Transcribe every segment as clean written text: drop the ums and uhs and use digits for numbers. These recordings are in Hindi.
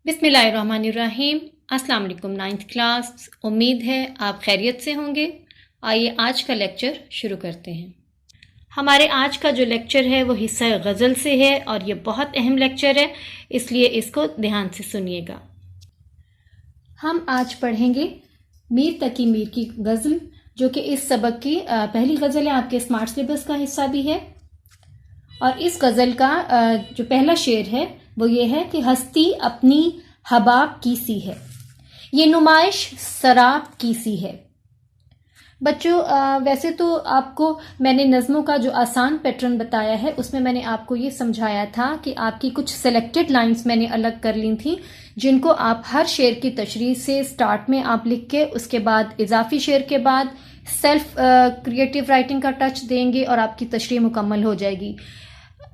बिस्मिल्लाहिर्रहमानिर्रहीम। अस्सलाम वालेकुम 9th क्लास। उम्मीद है आप खैरियत से होंगे। आइए आज का लेक्चर शुरू करते हैं। हमारे आज का जो लेक्चर है वो हिस्सा गज़ल से है और ये बहुत अहम लेक्चर है, इसलिए इसको ध्यान से सुनिएगा। हम आज पढ़ेंगे मीर तकी मीर की गज़ल, जो कि इस सबक की पहली गज़ल है, आपके स्मार्ट सिलेबस का हिस्सा भी है। और इस गज़ल का जो पहला शेर है वो ये है कि हस्ती अपनी हबाब की सी है, ये नुमाइश शराब की सी है। बच्चों, वैसे तो आपको मैंने नज़मों का जो आसान पैटर्न बताया है उसमें मैंने आपको ये समझाया था कि आपकी कुछ सेलेक्टेड लाइंस मैंने अलग कर ली थी, जिनको आप हर शेर की तशरीह से स्टार्ट में आप लिख के उसके बाद इजाफी शेर के बाद सेल्फ क्रिएटिव राइटिंग का टच देंगे और आपकी तशरीह मुकम्मल हो जाएगी।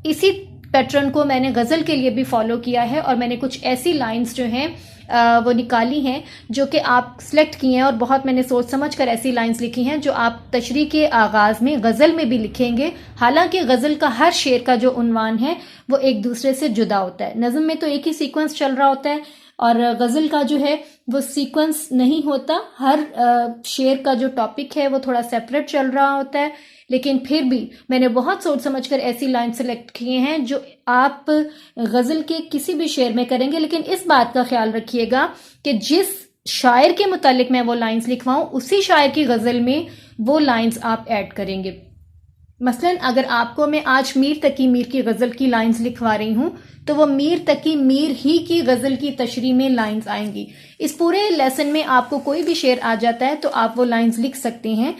इसी पैटर्न को मैंने गज़ल के लिए भी फॉलो किया है और मैंने कुछ ऐसी लाइंस जो हैं वो निकाली हैं जो कि आप सिलेक्ट किए हैं, और बहुत मैंने सोच समझ कर ऐसी लाइंस लिखी हैं जो आप तशरीह के आगाज़ में गज़ल में भी लिखेंगे। हालांकि गज़ल का हर शेर का जो उन्वान है वो एक दूसरे से जुदा होता है। नज़म में तो एक ही सीक्वेंस चल रहा होता है और गज़ल का जो है वो सीक्वेंस नहीं होता। हर शेर का जो टॉपिक है वो थोड़ा सेपरेट चल रहा होता है, लेकिन फिर भी मैंने बहुत सोच समझकर ऐसी लाइन सेलेक्ट किए हैं जो आप गज़ल के किसी भी शेर में करेंगे। लेकिन इस बात का ख्याल रखिएगा कि जिस शायर के मुतालिक मैं वो लाइंस लिखवाऊं उसी शायर की गज़ल में वो लाइंस आप ऐड करेंगे। मसलन अगर आपको मैं आज मीर तकी मीर की गज़ल की लाइंस लिखवा रही हूं तो वो मीर तकी मीर ही की गज़ल की तशरीह में लाइंस आएंगी। इस पूरे लेसन में आपको कोई भी शेर आ जाता है तो आप वो लाइंस लिख सकते हैं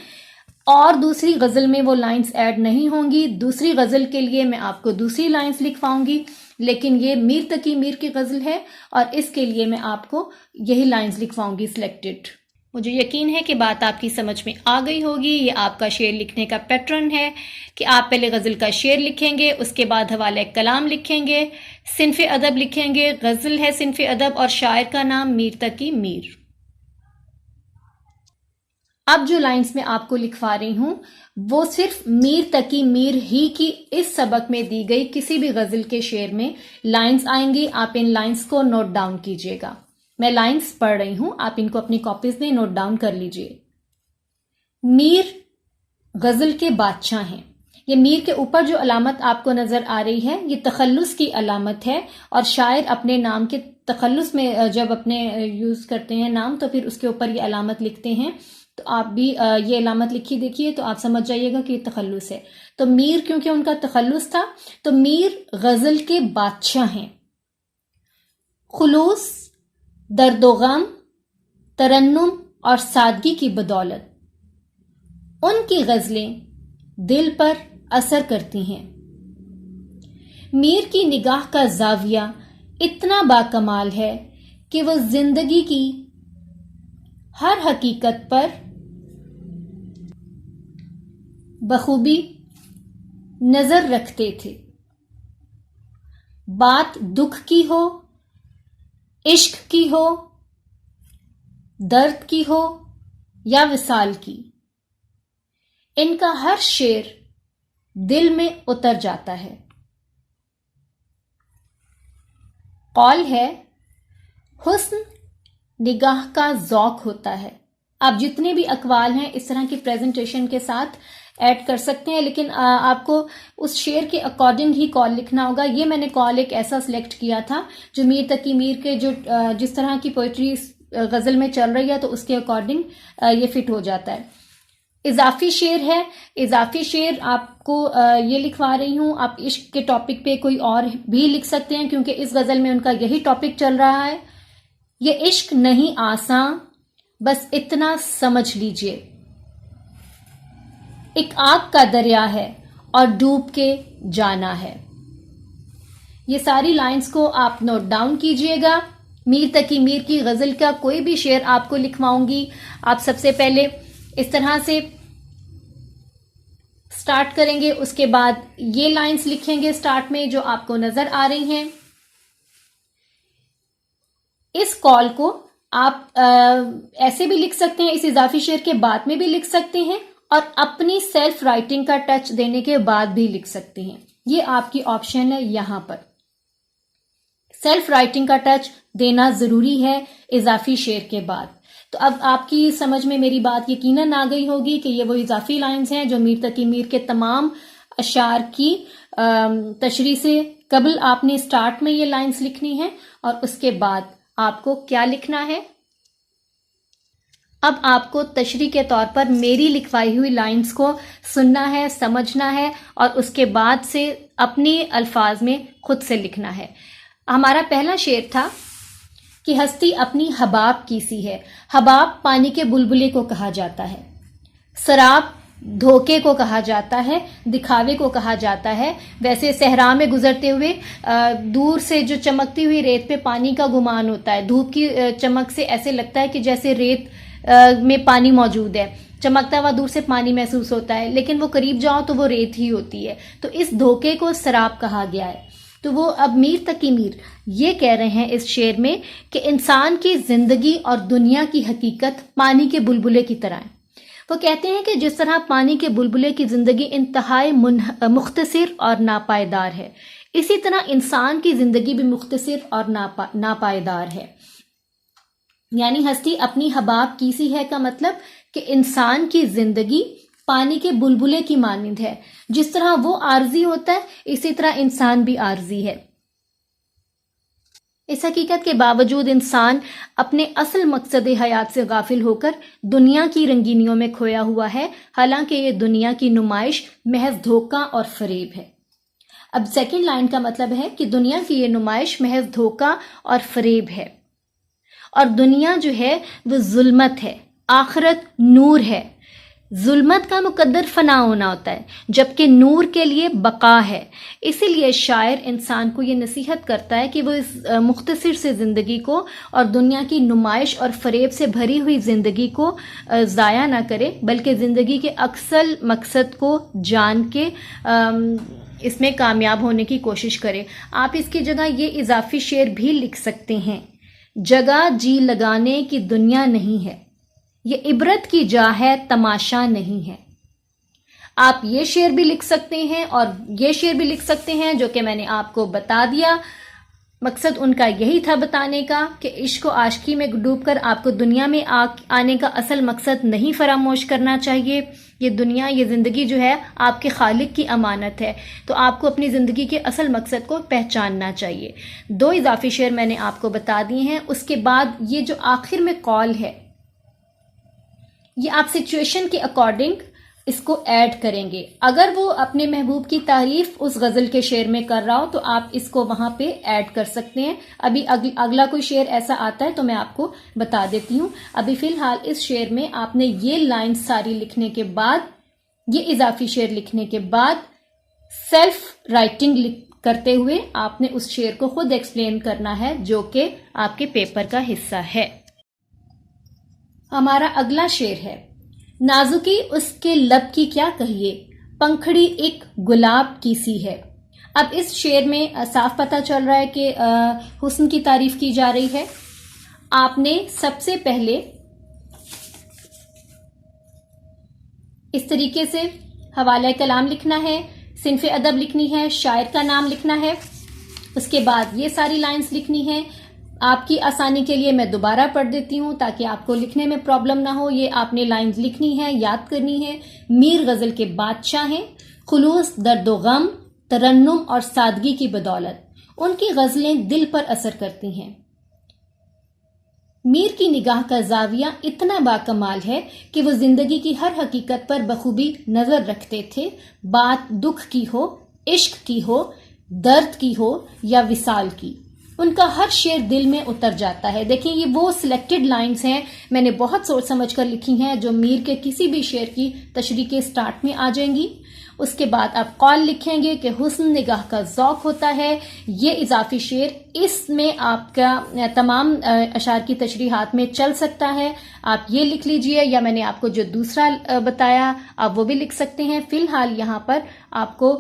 और दूसरी गज़ल में वो लाइंस ऐड नहीं होंगी। दूसरी गज़ल के लिए मैं आपको दूसरी लाइंस लिखवाऊंगी, लेकिन ये मीर तकी मीर की गज़ल है और इसके लिए मैं आपको यही लाइंस लिखवाऊंगी सिलेक्टेड। मुझे यकीन है कि बात आपकी समझ में आ गई होगी। ये आपका शेर लिखने का पैटर्न है कि आप पहले गज़ल का शेर लिखेंगे, उसके बाद हवाले कलाम लिखेंगे, सिन्फ़े अदब लिखेंगे, गज़ल है सिन्फ़े अदब और शायर का नाम मीर तकी मीर। अब जो लाइंस मैं आपको लिखवा रही हूं वो सिर्फ मीर तकी मीर ही की इस सबक में दी गई किसी भी गज़ल के शेर में लाइंस आएंगी। आप इन लाइंस को नोट डाउन कीजिएगा। मैं लाइंस पढ़ रही हूं, आप इनको अपनी कॉपीज में नोट डाउन कर लीजिए। मीर गज़ल के बादशाह हैं। ये मीर के ऊपर जो अलामत आपको नजर आ रही है ये तखल्लुस की अलामत है, और शायर अपने नाम के तखल्लुस में जब अपने यूज करते हैं नाम तो फिर उसके ऊपर ये अलामत लिखते हैं। तो आप भी ये अलामत लिखी देखिए तो आप समझ जाइएगा कि तखल्लुस है। तो मीर क्योंकि उनका तखल्लुस था तो मीर गज़ल के बादशाह हैं। खुलूस, दर्दो गम, तरन्नुम और सादगी की बदौलत उनकी गज़लें दिल पर असर करती हैं। मीर की निगाह का जाविया इतना बाकमाल है कि वो जिंदगी की हर हकीकत पर बखूबी नजर रखते थे। बात दुख की हो, इश्क की हो, दर्द की हो या विसाल की, इनका हर शेर दिल में उतर जाता है। कौल है हुस्न निगाह का ज़ौक़ होता है। आप जितने भी अकवाल हैं इस तरह की प्रेजेंटेशन के साथ ऐड कर सकते हैं, लेकिन आपको उस शेर के अकॉर्डिंग ही कॉल लिखना होगा। ये मैंने कॉल एक ऐसा सिलेक्ट किया था जो मीर तकी मीर के जो जिस तरह की पोइट्री गज़ल में चल रही है तो उसके अकॉर्डिंग ये फिट हो जाता है। इजाफी शेर है। इजाफी शेर आपको ये लिखवा रही हूं, आप इश्क के टॉपिक पे कोई और भी लिख सकते हैं क्योंकि इस गज़ल में उनका यही टॉपिक चल रहा है। ये इश्क नहीं आसान, बस इतना समझ लीजिए, एक आग का दरिया है और डूब के जाना है। ये सारी लाइंस को आप नोट डाउन कीजिएगा। मीर तकी मीर की गज़ल का कोई भी शेर आपको लिखवाऊंगी, आप सबसे पहले इस तरह से स्टार्ट करेंगे, उसके बाद ये लाइंस लिखेंगे स्टार्ट में जो आपको नजर आ रही हैं। इस कॉल को आप ऐसे भी लिख सकते हैं, इस इजाफी शेर के बाद में भी लिख सकते हैं और अपनी सेल्फ राइटिंग का टच देने के बाद भी लिख सकते हैं। ये आपकी ऑप्शन है यहां पर। सेल्फ राइटिंग का टच देना ज़रूरी है इजाफी शेर के बाद। तो अब आपकी समझ में मेरी बात यकीनन आ गई होगी कि ये वो इजाफी लाइंस हैं जो मीर तकी मीर के तमाम अशार की तशरीह से कबल आपने स्टार्ट में ये लाइंस लिखनी है और उसके बाद आपको क्या लिखना है। अब आपको तशरीह के तौर पर मेरी लिखवाई हुई लाइंस को सुनना है, समझना है और उसके बाद से अपने अल्फाज में खुद से लिखना है। हमारा पहला शेर था कि हस्ती अपनी हबाब की सी है। हबाब पानी के बुलबुले को कहा जाता है। सराब धोखे को कहा जाता है, दिखावे को कहा जाता है। वैसे सहरा में गुजरते हुए दूर से जो चमकती हुई रेत पे पानी का गुमान होता है, धूप की चमक से ऐसे लगता है कि जैसे रेत में पानी मौजूद है, चमकता हुआ दूर से पानी महसूस होता है, लेकिन वो करीब जाओ तो वो रेत ही होती है। तो इस धोखे को सराब कहा गया है। तो वो अब मीर तकी मीर ये कह रहे हैं इस शेर में कि इंसान की जिंदगी और दुनिया की हकीकत पानी के बुलबुले की तरह है। वो कहते हैं कि जिस तरह पानी के बुलबुले की जिंदगी इंतहाई मुख्तसिर और नापायदार है, इसी तरह इंसान की जिंदगी भी मुख्तसिर और नापायदार है। यानी हस्ती अपनी हबाब की सी है का मतलब कि इंसान की जिंदगी पानी के बुलबुले की मानिंद है। जिस तरह वो आर्जी होता है, इसी तरह इंसान भी आर्जी है। इस हकीकत के बावजूद इंसान अपने असल मकसद हयात से गाफिल होकर दुनिया की रंगीनियों में खोया हुआ है, हालांकि ये दुनिया की नुमाइश महज धोखा और फरेब है। अब सेकंड लाइन का मतलब है कि दुनिया की ये नुमाइश महज धोखा और फरेब है और दुनिया जो है वो जुल्मत है, आखिरत नूर है। जुल्मत का मुकद्दर फना होना होता है, जबकि नूर के लिए बका है। इसीलिए शायर इंसान को ये नसीहत करता है कि वो इस मुख्तसर से ज़िंदगी को और दुनिया की नुमाइश और फरेब से भरी हुई ज़िंदगी को ज़ाया ना करे, बल्कि ज़िंदगी के अक्सल मकसद को जान के इसमें कामयाब होने की कोशिश करे। आप इसकी जगह ये इजाफी शेर भी लिख सकते हैं। जगह जी लगाने की दुनिया नहीं है, ये इबरत की जा है, तमाशा नहीं है। आप ये शेर भी लिख सकते हैं और ये शेर भी लिख सकते हैं जो कि मैंने आपको बता दिया। मकसद उनका यही था बताने का कि इश्क व आशिकी में डूबकर आपको दुनिया में आने का असल मकसद नहीं फरामोश करना चाहिए। ये दुनिया, ये ज़िंदगी जो है आपके खालिक की अमानत है, तो आपको अपनी ज़िंदगी के असल मकसद को पहचानना चाहिए। 2 इजाफी शेर मैंने आपको बता दिए हैं। उसके बाद ये जो आखिर में कॉल है, ये आप सिचुएशन के अकॉर्डिंग इसको ऐड करेंगे। अगर वो अपने महबूब की तारीफ उस गज़ल के शेर में कर रहा हो तो आप इसको वहां पे ऐड कर सकते हैं। अभी अगला कोई शेर ऐसा आता है तो मैं आपको बता देती हूँ। अभी फिलहाल इस शेर में आपने ये लाइन सारी लिखने के बाद, ये इजाफी शेर लिखने के बाद सेल्फ राइटिंग करते हुए आपने उस शेर को खुद एक्सप्लेन करना है, जो कि आपके पेपर का हिस्सा है। हमारा अगला शेर है, नाजुकी उसके लब की क्या कहिए, पंखड़ी एक गुलाब की सी है। अब इस शेर में साफ पता चल रहा है कि हुस्न की तारीफ की जा रही है। आपने सबसे पहले इस तरीके से हवाला कलाम लिखना है, सिनफ़े अदब लिखनी है, शायर का नाम लिखना है। उसके बाद ये सारी लाइंस लिखनी है। आपकी आसानी के लिए मैं दोबारा पढ़ देती हूँ ताकि आपको लिखने में प्रॉब्लम ना हो। ये आपने लाइंस लिखनी है, याद करनी है। मीर गज़ल के बादशाह हैं, खुलूस दर्द व गम, तरन्नुम और सादगी की बदौलत उनकी गज़लें दिल पर असर करती हैं। मीर की निगाह का जाविया इतना बाकमाल है कि वो जिंदगी की हर हकीकत पर बखूबी नजर रखते थे। बात दुख की हो, इश्क की हो, दर्द की हो या विसाल की, उनका हर शेर दिल में उतर जाता है। देखिए, ये वो सिलेक्टेड लाइंस हैं, मैंने बहुत सोच समझ कर लिखी हैं, जो मीर के किसी भी शेर की तशरीह के स्टार्ट में आ जाएंगी। उसके बाद आप कॉल लिखेंगे कि हुस्न निगाह का ज़ौक़ होता है। ये इजाफी शेर, इसमें आपका तमाम अशार की तशरीहात में चल सकता है। आप ये लिख लीजिए, या मैंने आपको जो दूसरा बताया आप वो भी लिख सकते हैं। फिलहाल यहाँ पर आपको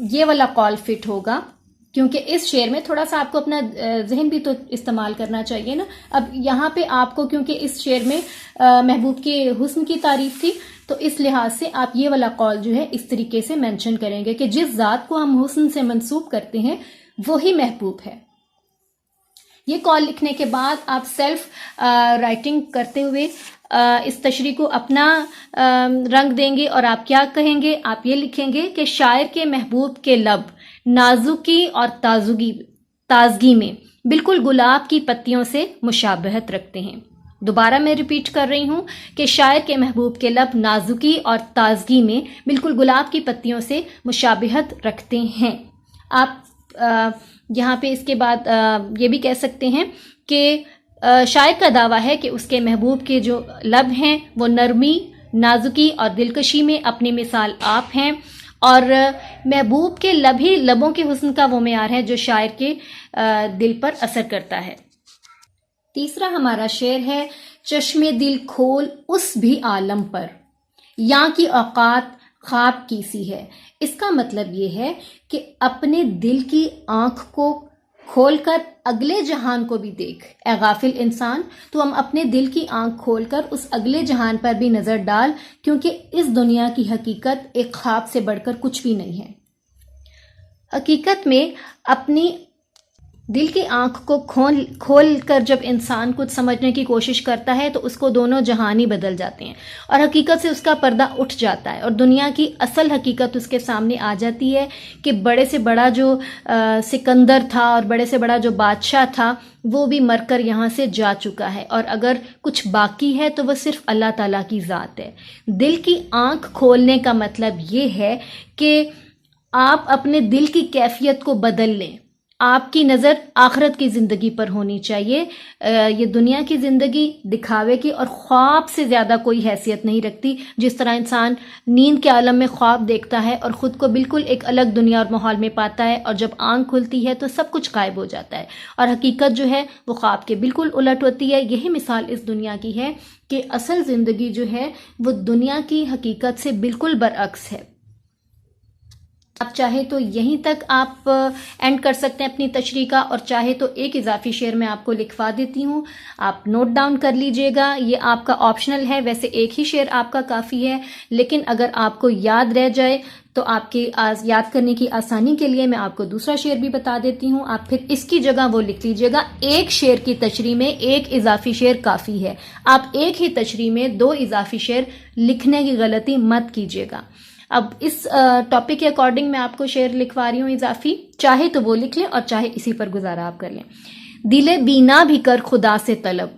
ये वाला कॉल फिट होगा, क्योंकि इस शेर में थोड़ा सा आपको अपना जहन भी तो इस्तेमाल करना चाहिए ना। अब यहाँ पे आपको, क्योंकि इस शेर में महबूब के हुस्न की तारीफ थी, तो इस लिहाज से आप ये वाला कॉल जो है इस तरीके से मेंशन करेंगे कि जिस ज़ात को हम हुस्न से मंसूब करते हैं वही महबूब है। ये कॉल लिखने के बाद आप सेल्फ राइटिंग करते हुए इस तशरीह को अपना रंग देंगे और आप क्या कहेंगे? आप ये लिखेंगे कि शायर के महबूब के लब नाजुकी और ताजगी में बिल्कुल गुलाब की पत्तियों से मुशाबहत रखते हैं। दोबारा मैं रिपीट कर रही हूँ कि शायर के महबूब के लब नाजुकी और ताजगी में बिल्कुल गुलाब की पत्तियों से मुशाबहत रखते हैं। आप यहाँ पे इसके बाद ये भी कह सकते हैं कि शायर का दावा है कि उसके महबूब के जो लब हैं वो नरमी, नाजुकी और दिलकशी में अपनी मिसाल आप हैं, और महबूब के लब ही लबों के हुस्न का वो मेयार है जो शायर के दिल पर असर करता है। तीसरा हमारा शेर है, चश्मे दिल खोल उस भी आलम पर, यहाँ की औकात ख्वाब की सी है। इसका मतलब ये है कि अपने दिल की आंख को खोलकर अगले जहान को भी देख। ए गाफिल इंसान, तो हम अपने दिल की आंख खोलकर उस अगले जहान पर भी नजर डाल, क्योंकि इस दुनिया की हकीकत एक ख्वाब से बढ़कर कुछ भी नहीं है। हकीकत में अपनी दिल की आंख को खोल कर जब इंसान कुछ समझने की कोशिश करता है तो उसको दोनों जहान ही बदल जाते हैं और हकीकत से उसका पर्दा उठ जाता है और दुनिया की असल हकीकत उसके सामने आ जाती है कि बड़े से बड़ा जो सिकंदर था और बड़े से बड़ा जो बादशाह था वो भी मरकर यहाँ से जा चुका है, और अगर कुछ बाकी है तो वह सिर्फ अल्लाह ताला की ज़ात है। दिल की आंख खोलने का मतलब ये है कि आप अपने दिल की कैफियत को बदल लें। आपकी नज़र आखिरत की ज़िंदगी पर होनी चाहिए। ये दुनिया की ज़िंदगी दिखावे की और ख्वाब से ज़्यादा कोई हैसियत नहीं रखती। जिस तरह इंसान नींद के आलम में ख्वाब देखता है और ख़ुद को बिल्कुल एक अलग दुनिया और माहौल में पाता है, और जब आंख खुलती है तो सब कुछ गायब हो जाता है और हकीकत जो है वो ख्वाब के बिल्कुल उलट होती है। यही मिसाल इस दुनिया की है कि असल ज़िंदगी जो है वो दुनिया की हकीकत से बिल्कुल बरअक्स है। आप चाहे तो यहीं तक आप एंड कर सकते हैं अपनी तशरीह का, और चाहे तो एक इजाफी शेर मैं आपको लिखवा देती हूँ, आप नोट डाउन कर लीजिएगा। ये आपका ऑप्शनल है, वैसे एक ही शेर आपका काफ़ी है, लेकिन अगर आपको याद रह जाए तो आपकी याद करने की आसानी के लिए मैं आपको दूसरा शेर भी बता देती हूँ। आप फिर इसकी जगह वो लिख लीजिएगा। एक शेर की तशरीह में एक इजाफी शेर काफ़ी है। आप एक ही तशरीह में 2 इजाफी शेर लिखने की गलती मत कीजिएगा। अब इस टॉपिक के अकॉर्डिंग मैं आपको शेर लिखवा रही हूँ इजाफी, चाहे तो वो लिख लें और चाहे इसी पर गुजारा आप कर लें। दिले बीना भी कर खुदा से तलब,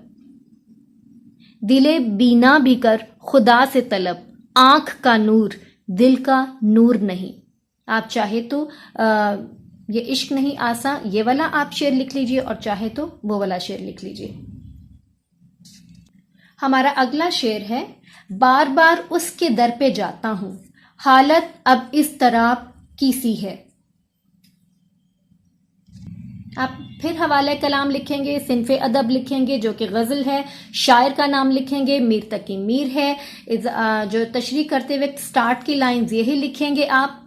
दिले बीना भी कर खुदा से तलब, आंख का नूर दिल का नूर नहीं। आप चाहे तो ये इश्क नहीं आसा ये वाला आप शेर लिख लीजिए और चाहे तो वो वाला शेर लिख लीजिए। हमारा अगला शेर है, बार बार उसके दर पे जाता हूँ, हालत अब इस तरह की सी है। आप फिर हवाले कलाम लिखेंगे, सिनफे अदब लिखेंगे जो कि गज़ल है, शायर का नाम लिखेंगे, मीर तकी मीर है। जो तशरीह करते वक्त स्टार्ट की लाइंस यही लिखेंगे आप।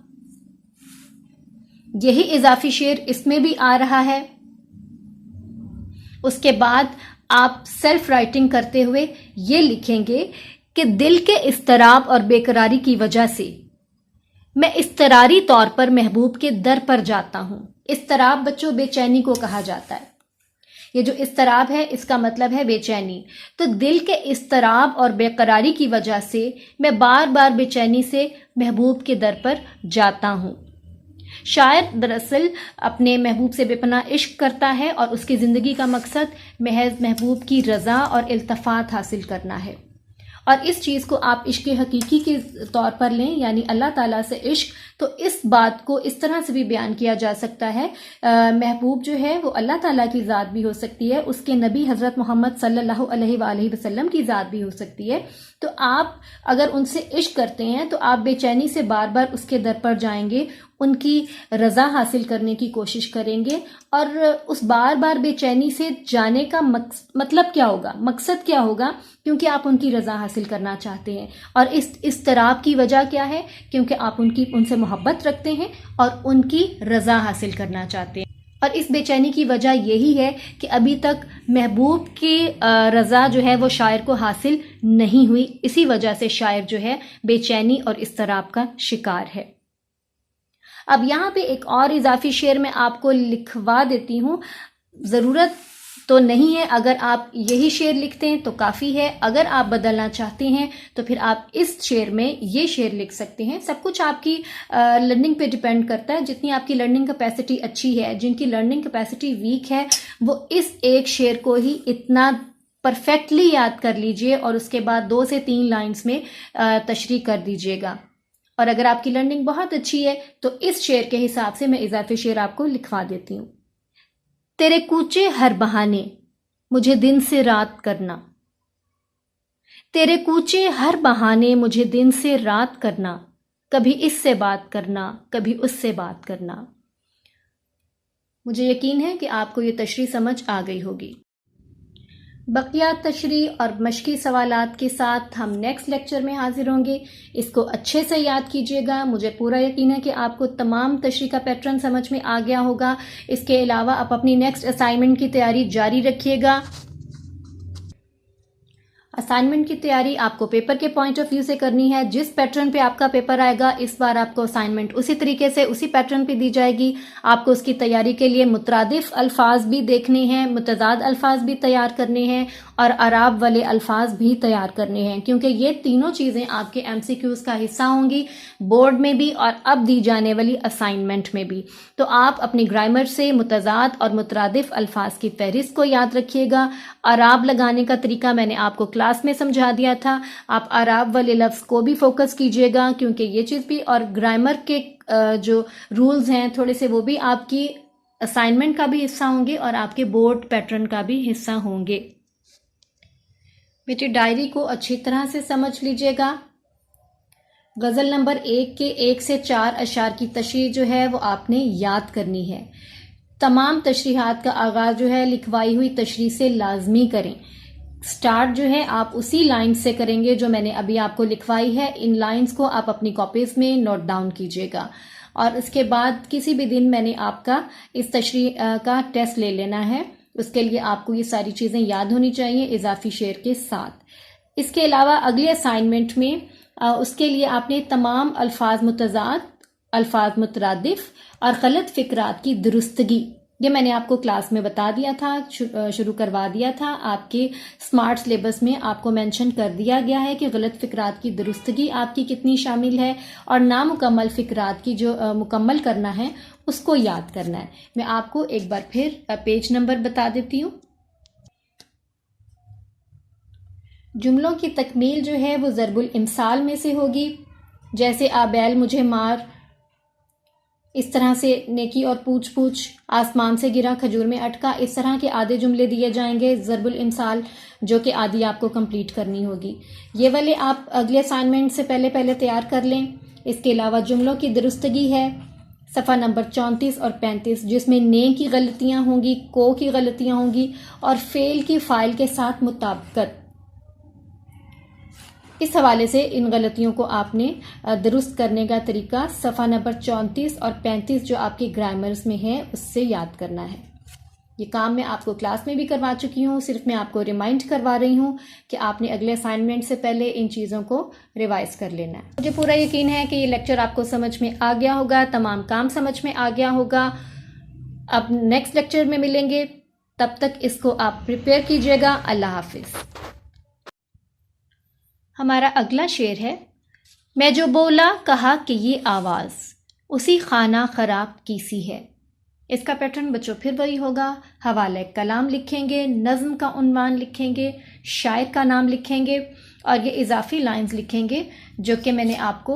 यही इजाफी शेर इसमें भी आ रहा है। उसके बाद आप सेल्फ राइटिंग करते हुए ये लिखेंगे कि दिल के इस्तराब और बेकरारी की वजह से मैं इस्तरारी तौर पर महबूब के दर पर जाता हूं। इस्तराब बच्चों बेचैनी को कहा जाता है। ये जो इस्तराब है इसका मतलब है बेचैनी। तो दिल के इस्तराब और बेकरारी की वजह से मैं बार बार बेचैनी से महबूब के दर पर जाता हूं। शायर दरअसल अपने महबूब से बेपनाह इश्क करता है और उसकी ज़िंदगी का मकसद महज महबूब की रज़ा और इल्तफ़ात हासिल करना है। और इस चीज़ को आप इश्क हकीकी के तौर पर लें, यानी अल्लाह ताला से इश्क, तो इस बात को इस तरह से भी बयान किया जा सकता है। महबूब जो है वो अल्लाह ताला की ज़ात भी हो सकती है, उसके नबी हज़रत मोहम्मद सल्लल्लाहु अलैहि वसल्लम की ज़ात भी हो सकती है। तो आप अगर उनसे इश्क करते हैं तो आप बेचैनी से बार बार उसके दर पर जाएंगे, उनकी रज़ा हासिल करने की कोशिश करेंगे। और उस बार बार बेचैनी से जाने का मतलब क्या होगा, मकसद क्या होगा? क्योंकि आप उनकी रज़ा हासिल करना चाहते हैं। और इस इस्तराब की वजह क्या है? क्योंकि आप उनसे मोहब्बत रखते हैं और उनकी रज़ा हासिल करना चाहते हैं। और इस बेचैनी की वजह यही है कि अभी तक महबूब की रज़ा जो है वो शायर को हासिल नहीं हुई। इसी वजह से शायर जो है बेचैनी और इस्तराब का शिकार है। अब यहाँ पे एक और इजाफी शेर मैं आपको लिखवा देती हूँ, ज़रूरत तो नहीं है, अगर आप यही शेर लिखते हैं तो काफ़ी है, अगर आप बदलना चाहते हैं तो फिर आप इस शेर में ये शेर लिख सकते हैं। सब कुछ आपकी लर्निंग पे डिपेंड करता है, जितनी आपकी लर्निंग कैपेसिटी अच्छी है। जिनकी लर्निंग कैपेसिटी वीक है वो इस एक शेर को ही इतना परफेक्टली याद कर लीजिए और उसके बाद 2 से 3 लाइन्स में तशरीह कर दीजिएगा। और अगर आपकी लर्निंग बहुत अच्छी है तो इस शेर के हिसाब से मैं इजाफी शेर आपको लिखवा देती हूँ। तेरे कूचे हर बहाने मुझे दिन से रात करना, तेरे कूचे हर बहाने मुझे दिन से रात करना, कभी इससे बात करना कभी उससे बात करना। मुझे यकीन है कि आपको ये तशरीह समझ आ गई होगी। बकिया तशरीह और मश्की सवालात के साथ हम नेक्स्ट लेक्चर में हाजिर होंगे। इसको अच्छे से याद कीजिएगा। मुझे पूरा यकीन है कि आपको तमाम तशरीह का पैटर्न समझ में आ गया होगा। इसके अलावा आप अपनी नेक्स्ट असाइनमेंट की तैयारी जारी रखिएगा। असाइनमेंट की तैयारी आपको पेपर के पॉइंट ऑफ व्यू से करनी है। जिस पैटर्न पे आपका पेपर आएगा इस बार आपको असाइनमेंट उसी तरीके से उसी पैटर्न पे दी जाएगी। आपको उसकी तैयारी के लिए मुतरादिफ अल्फाज भी देखने हैं, मुतजाद अल्फाज भी तैयार करने हैं और अराब वाले अल्फाज भी तैयार करने हैं, क्योंकि ये तीनों चीज़ें आपके MCQs का हिस्सा होंगी, बोर्ड में भी और अब दी जाने वाली असाइनमेंट में भी। तो आप अपनी ग्रामर से मुतजाद और मुतरादिफ अल्फाज की फहरिस्त को याद रखिएगा। अराब लगाने का तरीका मैंने आपको क्लास में समझा दिया था। आप अराब वाले लफ्ज़ को भी फोकस कीजिएगा, क्योंकि ये चीज़ भी और ग्रामर के जो रूल्स हैं थोड़े से वो भी आपकी असाइनमेंट का भी हिस्सा होंगे और आपके बोर्ड पैटर्न का भी हिस्सा होंगे। बेटी डायरी को अच्छी तरह से समझ लीजिएगा। गज़ल नंबर 1 के 1 से 4 अशार की तशरीह जो है वो आपने याद करनी है। तमाम तशरीहात का आगाज़ जो है लिखवाई हुई तशरीह से लाजमी करें। स्टार्ट जो है आप उसी लाइन से करेंगे जो मैंने अभी आपको लिखवाई है। इन लाइंस को आप अपनी कॉपीज में नोट डाउन कीजिएगा और इसके बाद किसी भी दिन मैंने आपका इस तशरीह का टेस्ट ले लेना है। उसके लिए आपको ये सारी चीज़ें याद होनी चाहिए इजाफी शेर के साथ। इसके अलावा अगले असाइनमेंट में उसके लिए आपने तमाम अल्फाज मुतजाद, अल्फाज मुतरादिफ और गलत फिक्रात की दुरुस्तगी, ये मैंने आपको क्लास में बता दिया था, शुरू करवा दिया था। आपके स्मार्ट सिलेबस में आपको मेंशन कर दिया गया है कि गलत फिक्रात की दुरुस्तगी आपकी कितनी शामिल है और नामुकम्मल फिक्रात की जो मुकम्मल करना है उसको याद करना है। मैं आपको एक बार फिर पेज नंबर बता देती हूँ। जुमलों की तकमील जो है वो ज़रबुल इमसाल में से होगी। जैसे आ बैल मुझे मार, इस तरह से नेकी और पूछ पूछ, आसमान से गिरा खजूर में अटका, इस तरह के आधे जुमले दिए जाएंगे ज़रबुल इमसाल, जो कि आदि आपको कंप्लीट करनी होगी। ये वाले आप अगले असाइनमेंट से पहले तैयार कर लें। इसके अलावा जुमलों की दुरुस्तगी है सफ़ा नंबर 34 और 35, जिसमें ने की गलतियाँ होंगी, को की गलतियाँ होंगी और फेल की फ़ाइल के साथ मुताबिकत। इस हवाले से इन गलतियों को आपने दुरुस्त करने का तरीका सफ़ा नंबर 34 और 35 जो आपके ग्रामर्स में है उससे याद करना है। ये काम मैं आपको क्लास में भी करवा चुकी हूँ, सिर्फ मैं आपको रिमाइंड करवा रही हूँ कि आपने अगले असाइनमेंट से पहले इन चीज़ों को रिवाइज कर लेना है। मुझे पूरा यकीन है कि ये लेक्चर आपको समझ में आ गया होगा, तमाम काम समझ में आ गया होगा। अब नेक्स्ट लेक्चर में मिलेंगे, तब तक इसको आप प्रिपेयर कीजिएगा। अल्लाह हाफिज़। हमारा अगला शेर है, मैं जो बोला कहा कि ये आवाज़ उसी खाना ख़राब की सी है। इसका पैटर्न बच्चों फिर वही होगा। हवाले कलाम लिखेंगे, नज़्म का उन्वान लिखेंगे, शायर का नाम लिखेंगे और ये इजाफी लाइंस लिखेंगे जो कि मैंने आपको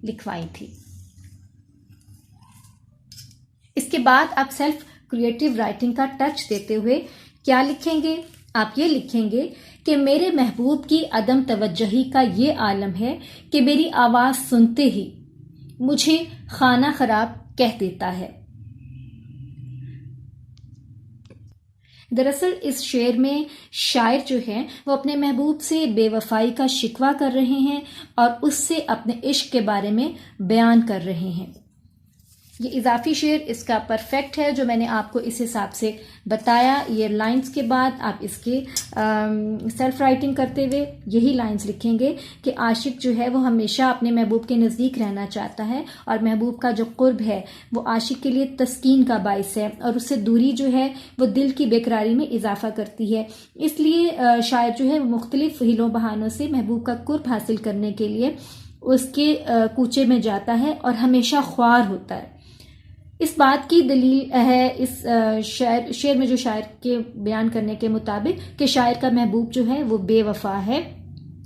लिखवाई थी। इसके बाद आप सेल्फ क्रिएटिव राइटिंग का टच देते हुए क्या लिखेंगे? आप ये लिखेंगे कि मेरे महबूब की अदम तवज्जुही का ये आलम है कि मेरी आवाज़ सुनते ही मुझे खाना ख़राब कह देता है। दरअसल इस शेर में शायर जो है वो अपने महबूब से बेवफाई का शिकवा कर रहे हैं और उससे अपने इश्क के बारे में बयान कर रहे हैं। ये इजाफी शेर इसका परफेक्ट है जो मैंने आपको इस हिसाब से बताया। ये लाइंस के बाद आप इसके सेल्फ राइटिंग करते हुए यही लाइंस लिखेंगे कि आशिक जो है वो हमेशा अपने महबूब के नज़दीक रहना चाहता है और महबूब का जो कुर्ब है वो आशिक के लिए तस्कीन का बाइस है और उससे दूरी जो है वो दिल की बेकरारी में इजाफा करती है। इसलिए शायर जो है वो मुख्तलिफ हीलों बहानों से महबूब का कुर्ब हासिल करने के लिए उसके कूचे में जाता है और हमेशा ख्वार होता है। इस बात की दलील है इस शेर में जो शायर के बयान करने के मुताबिक कि शायर का महबूब जो है वो बेवफा है,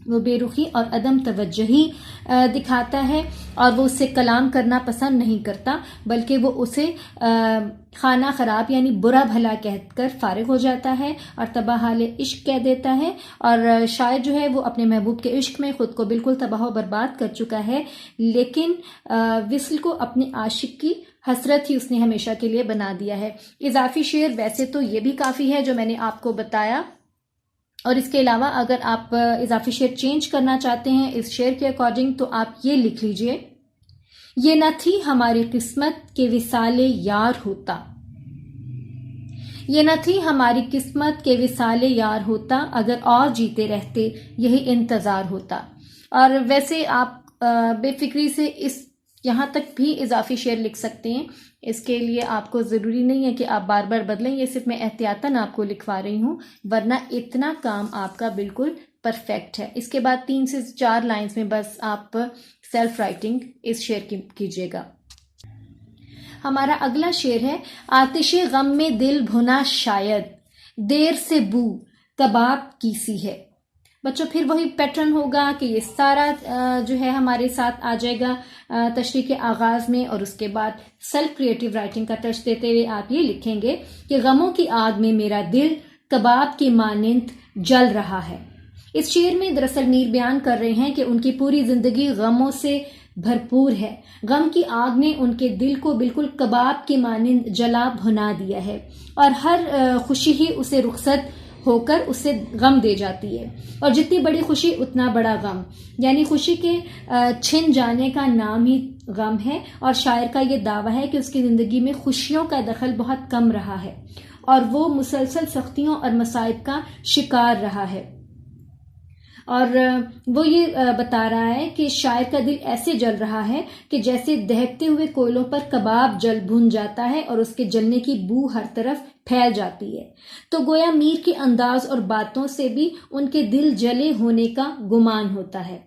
वो बेरुखी और अदम तवज्जुही दिखाता है और वो उससे कलाम करना पसंद नहीं करता, बल्कि वो उसे खाना खराब यानी बुरा भला कहकर फारिग हो जाता है और तबाह हाल इश्क कह देता है। और शायर जो है वो अपने महबूब के इश्क में खुद को बिल्कुल तबाह बर्बाद कर चुका है, लेकिन विस्ल को अपने आशिक की हसरत ही उसने हमेशा के लिए बना दिया है। इजाफी शेर वैसे तो ये भी काफ़ी है जो मैंने आपको बताया, और इसके अलावा अगर आप इजाफी शेर चेंज करना चाहते हैं इस शेर के अकॉर्डिंग तो आप ये लिख लीजिए, ये न थी हमारी किस्मत के विसाले यार होता, ये न थी हमारी किस्मत के विसाले यार होता, अगर और जीते रहते यही इंतज़ार होता। और वैसे आप बेफिक्री से इस यहाँ तक भी इजाफी शेर लिख सकते हैं। इसके लिए आपको ज़रूरी नहीं है कि आप बार बार बदलें, ये सिर्फ मैं एहतियातन आपको लिखवा रही हूँ, वरना इतना काम आपका बिल्कुल परफेक्ट है। इसके बाद 3 से 4 लाइंस में बस आप सेल्फ राइटिंग इस शेर की कीजिएगा। हमारा अगला शेर है, आतिशे गम में दिल भुना शायद, देर से बू कबाब की सी है। बच्चों फिर वही पैटर्न होगा कि ये सारा जो है हमारे साथ आ जाएगा तशरीह के आगाज़ में, और उसके बाद सेल्फ क्रिएटिव राइटिंग का टच देते हुए आप ये लिखेंगे कि गमों की आग में मेरा दिल कबाब के मानिंद जल रहा है। इस शेर में दरअसल मीर बयान कर रहे हैं कि उनकी पूरी जिंदगी गमों से भरपूर है। गम की आग ने उनके दिल को बिल्कुल कबाब के मानिंद जला भुना दिया है और हर खुशी ही उसे रुखसत होकर उससे गम दे जाती है, और जितनी बड़ी खुशी उतना बड़ा गम, यानी खुशी के छिन जाने का नाम ही गम है। और शायर का ये दावा है कि उसकी ज़िंदगी में खुशियों का दखल बहुत कम रहा है और वो मुसलसल सख्तियों और मसाइब का शिकार रहा है। और वो ये बता रहा है कि शायर का दिल ऐसे जल रहा है कि जैसे दहकते हुए कोयलों पर कबाब जल भुन जाता है और उसके जलने की बू हर तरफ फैल जाती है। तो गोया मीर के अंदाज और बातों से भी उनके दिल जले होने का गुमान होता है।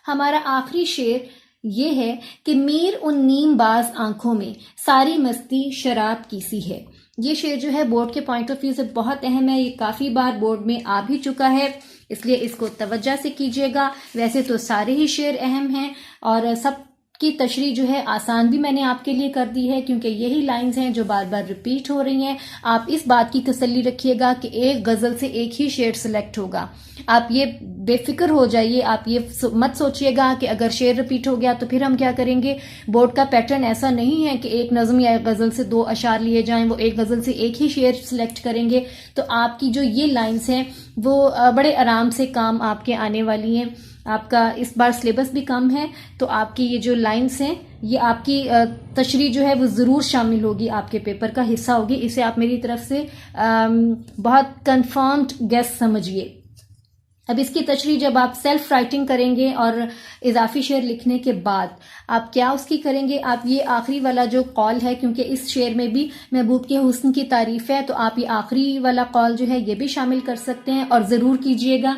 हमारा आखिरी शेर ये है कि मीर उन नीमबाज आंखों में सारी मस्ती शराब की सी है। ये शेर जो है बोर्ड के पॉइंट ऑफ व्यू से बहुत अहम है, ये काफ़ी बार बोर्ड में आ भी चुका है, इसलिए इसको तवज्जो से कीजिएगा। वैसे तो सारे ही शेर अहम हैं और सब की तशरीह जो है आसान भी मैंने आपके लिए कर दी है, क्योंकि यही लाइंस हैं जो बार बार रिपीट हो रही हैं। आप इस बात की तसल्ली रखिएगा कि एक गज़ल से एक ही शेर सिलेक्ट होगा। आप ये बेफिक्र हो जाइए, आप ये मत सोचिएगा कि अगर शेर रिपीट हो गया तो फिर हम क्या करेंगे। बोर्ड का पैटर्न ऐसा नहीं है कि एक नज़म या गज़ल से 2 अशार लिए जाएं, वो एक गज़ल से एक ही शेर सिलेक्ट करेंगे। तो आपकी जो ये लाइंस हैं वो बड़े आराम से काम आपके आने वाली हैं। आपका इस बार सिलेबस भी कम है, तो आपकी ये जो लाइंस हैं ये आपकी तशरीह जो है वो ज़रूर शामिल होगी, आपके पेपर का हिस्सा होगी। इसे आप मेरी तरफ से बहुत कंफर्म्ड गेस समझिए। अब इसकी तशरीह जब आप सेल्फ राइटिंग करेंगे और इजाफी शेर लिखने के बाद आप क्या उसकी करेंगे, आप ये आखिरी वाला जो कॉल है, क्योंकि इस शेर में भी महबूब के हुस्न की तारीफ है, तो आप ये आखिरी वाला कॉल जो है ये भी शामिल कर सकते हैं और ज़रूर कीजिएगा।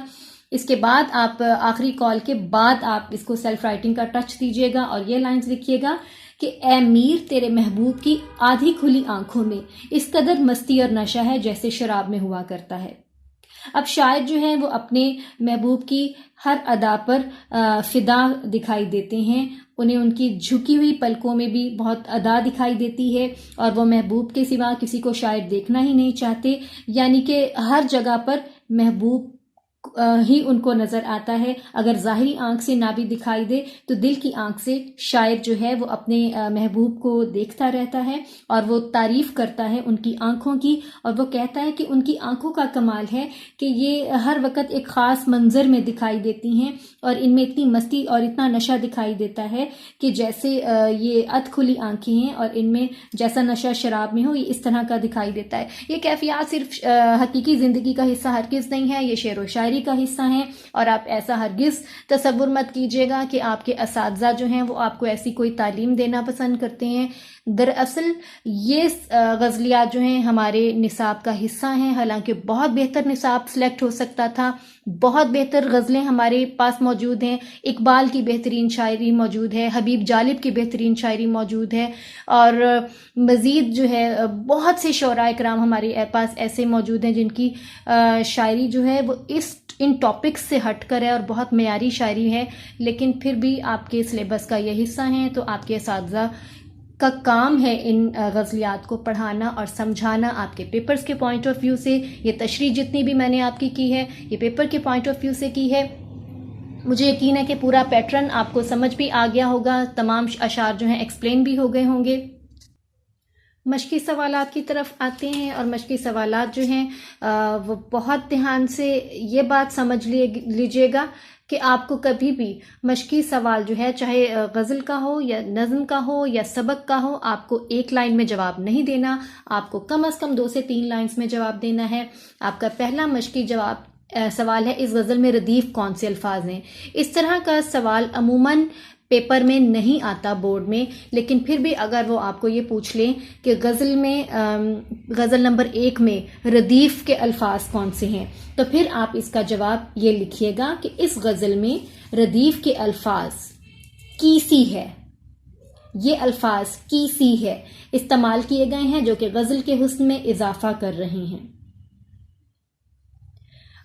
इसके बाद आप आखिरी कॉल के बाद आप इसको सेल्फ राइटिंग का टच दीजिएगा और ये लाइंस लिखिएगा कि ए मीर तेरे महबूब की आधी खुली आंखों में इस कदर मस्ती और नशा है जैसे शराब में हुआ करता है। अब शायर जो हैं वो अपने महबूब की हर अदा पर फिदा दिखाई देते हैं, उन्हें उनकी झुकी हुई पलकों में भी बहुत अदा दिखाई देती है और वो महबूब के सिवा किसी को शायर देखना ही नहीं चाहते, यानी कि हर जगह पर महबूब ही उनको नजर आता है। अगर जाहिरी आंख से ना भी दिखाई दे तो दिल की आंख से शायर जो है वो अपने महबूब को देखता रहता है और वो तारीफ करता है उनकी आंखों की, और वो कहता है कि उनकी आंखों का कमाल है कि ये हर वक्त एक ख़ास मंजर में दिखाई देती हैं और इनमें इतनी मस्ती और इतना नशा दिखाई देता है कि जैसे ये अधखुली आंखें हैं और इनमें जैसा नशा शराब में हो, ये इस तरह का दिखाई देता है। ये कैफियत सिर्फ हकीकी ज़िंदगी का हिस्सा हरगिज़ नहीं है, ये शेर व शायरी का हिस्सा है। और आप ऐसा हरगिज़ तसव्वुर मत कीजिएगा कि आपके असातिज़ा जो हैं वो आपको ऐसी कोई तालीम देना पसंद करते हैं। दरअसल ये गज़लियात जो हैं हमारे निसाब का हिस्सा हैं। हालांकि बहुत बेहतर निसाब सेलेक्ट हो सकता था, बहुत बेहतर गज़लें हमारे पास मौजूद हैं। इकबाल की बेहतरीन शायरी मौजूद है, हबीब जालिब की बेहतरीन शायरी मौजूद है, और मज़ीद जो है बहुत से शोरा इकराम हमारे पास ऐसे मौजूद हैं जिनकी शायरी जो है वो इन टॉपिक्स से हटकर है और बहुत मेयारी शायरी है, लेकिन फिर भी आपके सिलेबस का यह हिस्सा है। तो आपके असातिज़ा का काम है इन गज़लियात को पढ़ाना और समझाना आपके पेपर्स के पॉइंट ऑफ व्यू से। ये तशरीह जितनी भी मैंने आपकी की है ये पेपर के पॉइंट ऑफ व्यू से की है। मुझे यकीन है कि पूरा पैटर्न आपको समझ भी आ गया होगा, तमाम अशार जो हैं एक्सप्लेन भी हो गए होंगे। मशक़ी सवालात की तरफ आते हैं, और मशक़ी सवालात जो हैं वो बहुत ध्यान से ये बात समझ लीजिएगा कि आपको कभी भी मशक़ी सवाल जो है, चाहे गज़ल का हो या नज़्म का हो या सबक का हो, आपको एक लाइन में जवाब नहीं देना, आपको कम से कम 2 से 3 लाइन्स में जवाब देना है। आपका पहला मशक़ी सवाल है, इस गज़ल में रदीफ़ कौन से अल्फाज हैं। इस तरह का सवाल अमूमन पेपर में नहीं आता बोर्ड में, लेकिन फिर भी अगर वो आपको ये पूछ लें कि गज़ल में गज़ल नंबर 1 में रदीफ़ के अल्फाज कौन से हैं, तो फिर आप इसका जवाब ये लिखिएगा कि इस गज़ल में रदीफ़ के अल्फाज कीसी है, ये अल्फाज कीसी है इस्तेमाल किए गए हैं जो कि गज़ल के हुस्न में इजाफा कर रहे हैं।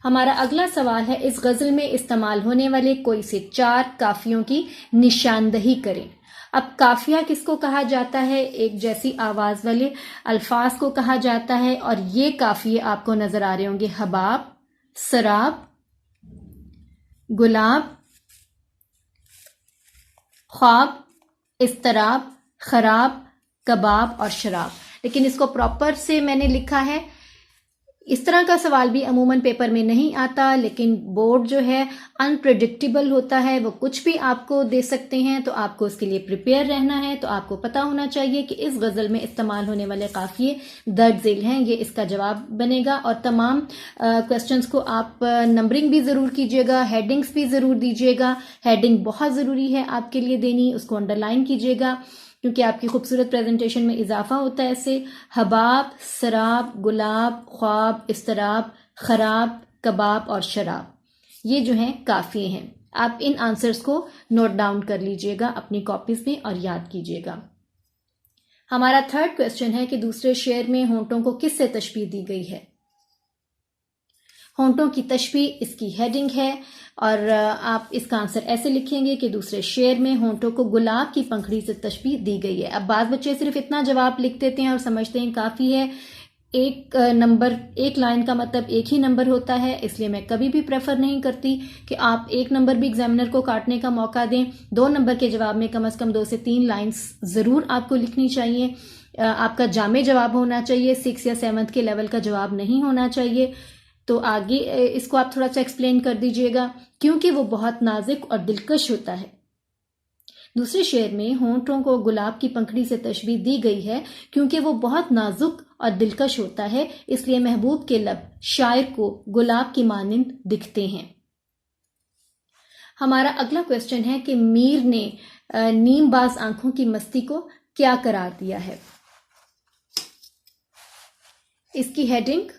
हमारा अगला सवाल है, इस गज़ल में इस्तेमाल होने वाले कोई से 4 काफियों की निशानदही करें। अब काफिया किसको कहा जाता है? एक जैसी आवाज़ वाले अल्फाज को कहा जाता है, और ये काफिये आपको नज़र आ रहे होंगे, हबाब, सराब, गुलाब, ख्वाब, इस्तराब, खराब, कबाब और शराब। लेकिन इसको प्रॉपर से मैंने लिखा है। इस तरह का सवाल भी अमूमन पेपर में नहीं आता, लेकिन बोर्ड जो है अनप्रेडिक्टेबल होता है, वो कुछ भी आपको दे सकते हैं, तो आपको उसके लिए प्रिपेयर रहना है। तो आपको पता होना चाहिए कि इस गज़ल में इस्तेमाल होने वाले काफ़िए दर्ज झेल हैं, ये इसका जवाब बनेगा। और तमाम क्वेश्चंस को आप नंबरिंग भी ज़रूर कीजिएगा, हेडिंग्स भी ज़रूर दीजिएगा। हेडिंग बहुत ज़रूरी है आपके लिए देनी, उसको अंडरलाइन कीजिएगा क्योंकि आपकी खूबसूरत प्रेजेंटेशन में इजाफा होता है इससे। हबाब, सराब, गुलाब, ख्वाब, इस्तराब, खराब, कबाब और शराब, ये जो हैं काफ़िए हैं। आप इन आंसर्स को नोट डाउन कर लीजिएगा अपनी कॉपीज में और याद कीजिएगा। हमारा थर्ड क्वेश्चन है कि दूसरे शेर में होंठों को किससे तशबीह दी गई है। होंठों की तशबीह इसकी हेडिंग है, और आप इसका आंसर ऐसे लिखेंगे कि दूसरे शेर में होंठों को गुलाब की पंखड़ी से तशबीह दी गई है। अब बाज़ बच्चे सिर्फ इतना जवाब लिख देते हैं और समझते हैं काफ़ी है। एक लाइन का मतलब एक ही नंबर होता है, इसलिए मैं कभी भी प्रेफर नहीं करती कि आप एक नंबर भी एग्जामिनर को काटने का मौका दें। 2 नंबर के जवाब में कम से कम 2 से 3 लाइन्स ज़रूर आपको लिखनी चाहिए। आपका जामे जवाब होना चाहिए, 6 या 7 के लेवल का जवाब नहीं होना चाहिए। तो आगे इसको आप थोड़ा सा एक्सप्लेन कर दीजिएगा, क्योंकि वो बहुत नाजुक और दिलकश होता है। दूसरे शेर में होंठों को गुलाब की पंखड़ी से तशबीह दी गई है क्योंकि वो बहुत नाजुक और दिलकश होता है, इसलिए महबूब के लब शायर को गुलाब की मानिंद दिखते हैं। हमारा अगला क्वेश्चन है कि मीर ने नीमबाज आंखों की मस्ती को क्या करार दिया है। इसकी हेडिंग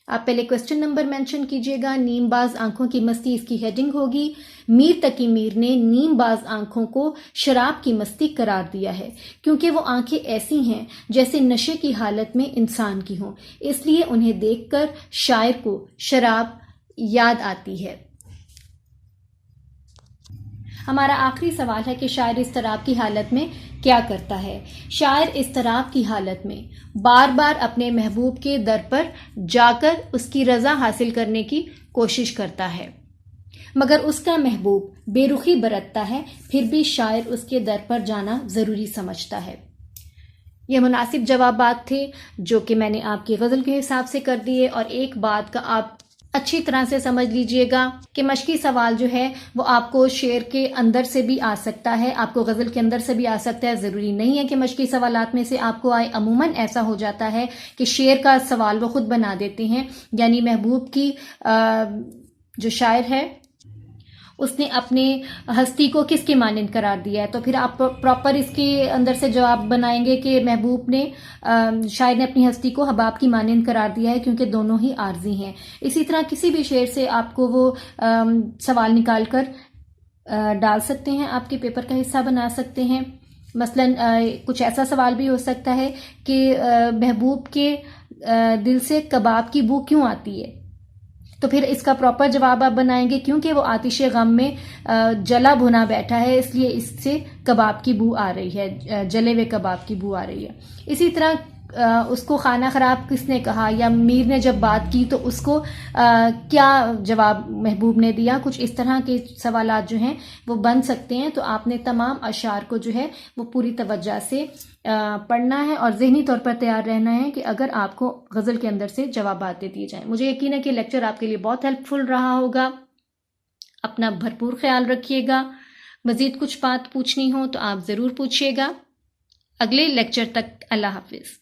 आप पहले क्वेश्चन नंबर मेंशन कीजिएगा। नीमबाज आंखों की मस्ती इसकी हेडिंग होगी। मीर तकी मीर ने नीमबाज आंखों को शराब की मस्ती करार दिया है क्योंकि वो आंखें ऐसी हैं जैसे नशे की हालत में इंसान की हों, इसलिए उन्हें देखकर शायर को शराब याद आती है। हमारा आखिरी सवाल है कि शायर इस शराब की हालत में क्या करता है। शायर इस तरह की हालत में बार बार अपने महबूब के दर पर जाकर उसकी रज़ा हासिल करने की कोशिश करता है, मगर उसका महबूब बेरुखी बरतता है, फिर भी शायर उसके दर पर जाना ज़रूरी समझता है। ये मुनासिब जवाबात थे जो कि मैंने आपकी गज़ल के हिसाब से कर दिए। और एक बात का आप अच्छी तरह से समझ लीजिएगा कि मश्की सवाल जो है वो आपको शेर के अंदर से भी आ सकता है, आपको गज़ल के अंदर से भी आ सकता है। ज़रूरी नहीं है कि मश्की सवालात में से आपको आए। अमूमन ऐसा हो जाता है कि शेर का सवाल वो खुद बना देते हैं, यानी महबूब की जो शायर है उसने अपने हस्ती को किसके मानिंद करार दिया है, तो फिर आप प्रॉपर इसके अंदर से जवाब बनाएंगे कि महबूब ने शायर ने अपनी हस्ती को हबाब की मानिंद करार दिया है, क्योंकि दोनों ही आर्जी हैं। इसी तरह किसी भी शेर से आपको वो सवाल निकाल कर डाल सकते हैं, आपके पेपर का हिस्सा बना सकते हैं। मसलन कुछ ऐसा सवाल भी हो सकता है कि महबूब के दिल से कबाब की बू क्यों आती है, तो फिर इसका प्रॉपर जवाब आप बनाएंगे क्योंकि वो आतिशे गम में जला भुना बैठा है, इसलिए इससे कबाब की बू आ रही है, जले हुए कबाब की बू आ रही है। इसी तरह उसको खाना खराब किसने कहा, या मीर ने जब बात की तो उसको क्या जवाब महबूब ने दिया। कुछ इस तरह के सवालात जो हैं वो बन सकते हैं। तो आपने तमाम अशार को जो है वो पूरी तवज्जो से पढ़ना है और ज़हनी तौर पर तैयार रहना है कि अगर आपको गज़ल के अंदर से जवाबात दे दिए जाएं। मुझे यकीन है कि लेक्चर आपके लिए बहुत हेल्पफुल रहा होगा। अपना भरपूर ख्याल रखिएगा। मज़ीद कुछ बात पूछनी हो तो आप ज़रूर पूछिएगा। अगले लेक्चर तक अल्लाह हाफिज़।